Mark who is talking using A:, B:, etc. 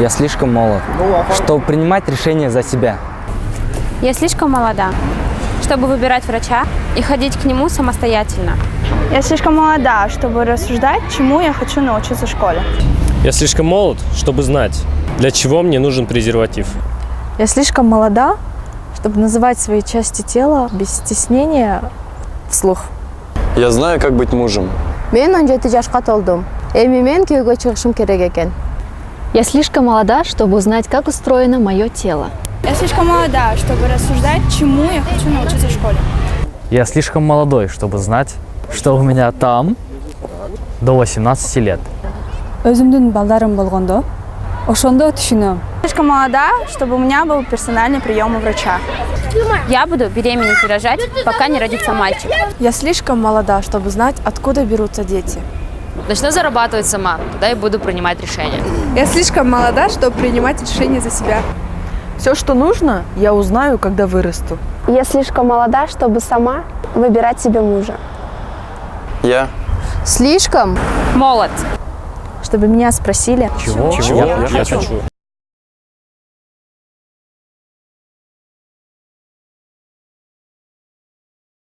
A: Я слишком молод, чтобы принимать решения за себя.
B: Я слишком молода, чтобы выбирать врача и ходить к нему самостоятельно.
C: Я слишком молода, чтобы рассуждать, чему я хочу научиться в школе.
D: Я слишком молод, чтобы знать, для чего мне нужен презерватив.
E: Я слишком молода, чтобы называть свои части тела без стеснения вслух.
F: Я знаю, как быть мужем.
G: Мен 17 жашка толдум. Эми мен күйөөгө чыгышым керек экен.
H: Я слишком молода, чтобы узнать, как устроено мое тело.
C: Я слишком молода, чтобы рассуждать, чему я хочу научиться в школе.
I: Я слишком молодой, чтобы знать, что у меня там до 18 лет.
J: Өзүмдүн балдарым болгондо, ошондо түшүнөм.
C: Слишком молода, чтобы у меня был персональный прием у врача.
B: Я буду беременеть и рожать, пока не родится мальчик.
E: Я слишком молода, чтобы знать, откуда берутся дети.
H: Начну зарабатывать сама, тогда и буду принимать решения.
E: Я слишком молода, чтобы принимать решения за себя. Все, что нужно, я узнаю, когда вырасту.
G: Я слишком молода, чтобы сама выбирать себе мужа.
F: Я
G: Слишком
B: Молод.
E: Чтобы меня спросили,
I: Чего?
D: Я хочу.